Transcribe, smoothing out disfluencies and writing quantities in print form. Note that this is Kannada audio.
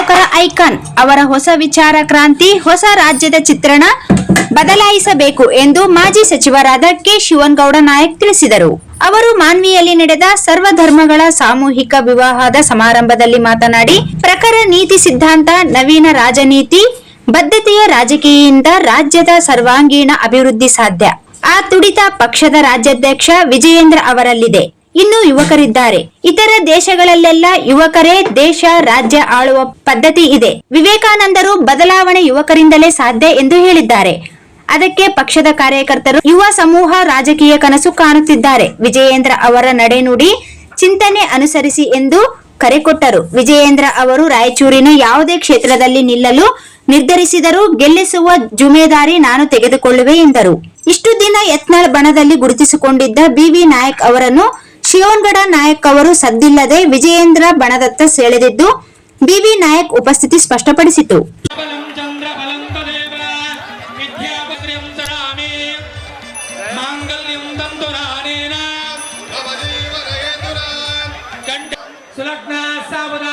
ಯುವಕರ ಐಕಾನ್. ಅವರ ಹೊಸ ವಿಚಾರ ಕ್ರಾಂತಿ, ಹೊಸ ರಾಜ್ಯದ ಚಿತ್ರಣ ಬದಲಾಯಿಸಬೇಕು ಎಂದು ಮಾಜಿ ಸಚಿವರಾದ ಕೆ ಶಿವನಗೌಡ ನಾಯಕ್ ತಿಳಿಸಿದರು. ಅವರು ಮಾನ್ವಿಯಲ್ಲಿ ನಡೆದ ಸರ್ವಧರ್ಮಗಳ ಸಾಮೂಹಿಕ ವಿವಾಹದ ಸಮಾರಂಭದಲ್ಲಿ ಮಾತನಾಡಿ, ಪ್ರಖರ ನೀತಿ ಸಿದ್ಧಾಂತ, ನವೀನ ರಾಜನೀತಿ, ಬದ್ಧತೆಯ ರಾಜಕೀಯದಿಂದ ರಾಜ್ಯದ ಸರ್ವಾಂಗೀಣ ಅಭಿವೃದ್ಧಿ ಸಾಧ್ಯ. ಆ ತುಡಿತ ಪಕ್ಷದ ರಾಜ್ಯಾಧ್ಯಕ್ಷ ವಿಜಯೇಂದ್ರ ಅವರಲ್ಲಿದೆ. ಇನ್ನು ಯುವಕರಿದ್ದಾರೆ. ಇತರ ದೇಶಗಳಲ್ಲೆಲ್ಲ ಯುವಕರೇ ದೇಶ ರಾಜ್ಯ ಆಳುವ ಪದ್ಧತಿ ಇದೆ. ವಿವೇಕಾನಂದರು ಬದಲಾವಣೆ ಯುವಕರಿಂದಲೇ ಸಾಧ್ಯ ಎಂದು ಹೇಳಿದ್ದಾರೆ. ಅದಕ್ಕೆ ಪಕ್ಷದ ಕಾರ್ಯಕರ್ತರು ಯುವ ಸಮೂಹ ರಾಜಕೀಯ ಕನಸು ಕಾಣುತ್ತಿದ್ದಾರೆ. ವಿಜಯೇಂದ್ರ ಅವರ ನಡೆನುಡಿ ಚಿಂತನೆ ಅನುಸರಿಸಿ ಎಂದು ಕರೆ ಕೊಟ್ಟರು. ವಿಜಯೇಂದ್ರ ಅವರು ರಾಯಚೂರಿನ ಯಾವುದೇ ಕ್ಷೇತ್ರದಲ್ಲಿ ನಿಲ್ಲಲು ನಿರ್ಧರಿಸಿದರೂ ಗೆಲ್ಲಿಸುವ ಜುಮೇದಾರಿ ನಾನು ತೆಗೆದುಕೊಳ್ಳುವೆ ಎಂದರು. ಇಷ್ಟು ದಿನ ಯತ್ನಾಳ್ ಬಣದಲ್ಲಿ ಗುರುತಿಸಿಕೊಂಡಿದ್ದ ಬಿವಿ ನಾಯಕ್ ಅವರನ್ನು ಶಿವನಗೌಡ ನಾಯಕ್ ಅವರು ಸದ್ದಿಲ್ಲದೆ ವಿಜಯೇಂದ್ರ ಬಣದತ್ತ ಸೆಳೆದಿದ್ದು ಬಿವಿ ನಾಯಕ್ ಉಪಸ್ಥಿತಿ ಸ್ಪಷ್ಟಪಡಿಸಿತು. ಸುಲಗ್ನ ಸಾವಧಾನ